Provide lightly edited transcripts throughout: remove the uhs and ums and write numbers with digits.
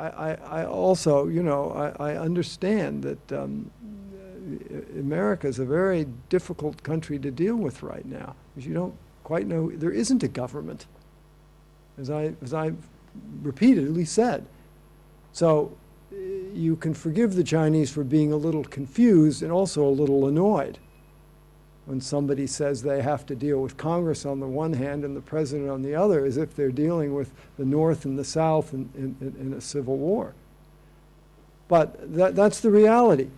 I also, you know, I understand that America is a very difficult country to deal with right now, because you don't quite know, there isn't a government, as I repeatedly said. So you can forgive the Chinese for being a little confused and also a little annoyed when somebody says they have to deal with Congress on the one hand and the president on the other, as if they're dealing with the North and the South in a civil war. But that's the reality.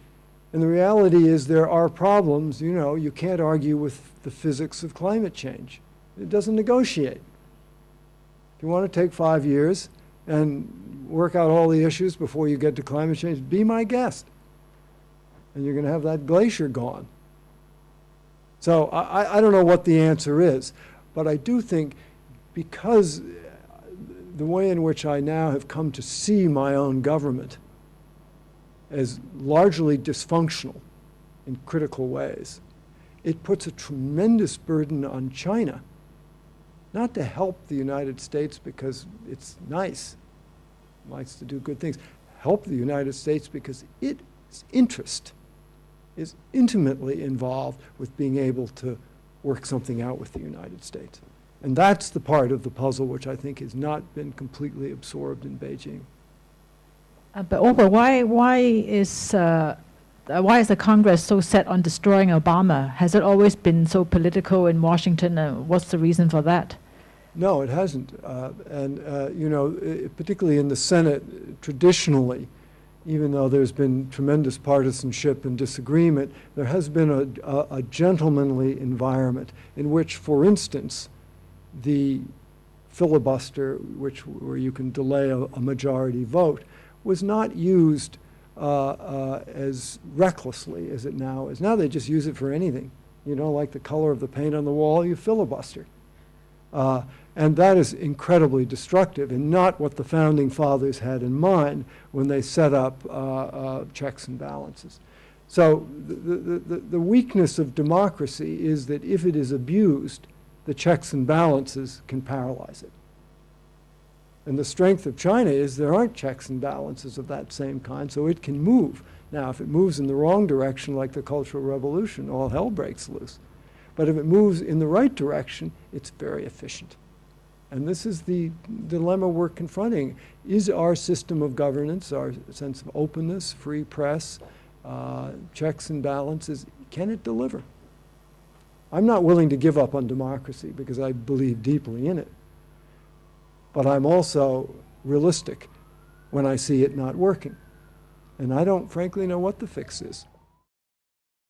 And the reality is there are problems. You know, you can't argue with the physics of climate change. It doesn't negotiate. If you want to take 5 years and work out all the issues before you get to climate change, be my guest. And you're going to have that glacier gone. So I don't know what the answer is, but I do think, because the way in which I now have come to see my own government as largely dysfunctional in critical ways, it puts a tremendous burden on China, not to help the United States because it's nice, likes to do good things, help the United States because its interest is intimately involved with being able to work something out with the United States. And that's the part of the puzzle which I think has not been completely absorbed in Beijing. But Orville, why is the Congress so set on destroying Obama? Has it always been so political in Washington? What's the reason for that? No, it hasn't. You know, particularly in the Senate, traditionally, even though there's been tremendous partisanship and disagreement, there has been a gentlemanly environment in which, for instance, the filibuster, where you can delay a majority vote, was not used as recklessly as it now is. Now they just use it for anything. You don't like the color of the paint on the wall, you filibuster. And that is incredibly destructive and not what the Founding Fathers had in mind when they set up checks and balances. So the weakness of democracy is that if it is abused, the checks and balances can paralyze it. And the strength of China is there aren't checks and balances of that same kind, so it can move. Now, if it moves in the wrong direction, like the Cultural Revolution, all hell breaks loose. But if it moves in the right direction, it's very efficient. And this is the dilemma we're confronting. Is our system of governance, our sense of openness, free press, checks and balances, can it deliver? I'm not willing to give up on democracy because I believe deeply in it. But I'm also realistic when I see it not working. And I don't frankly know what the fix is.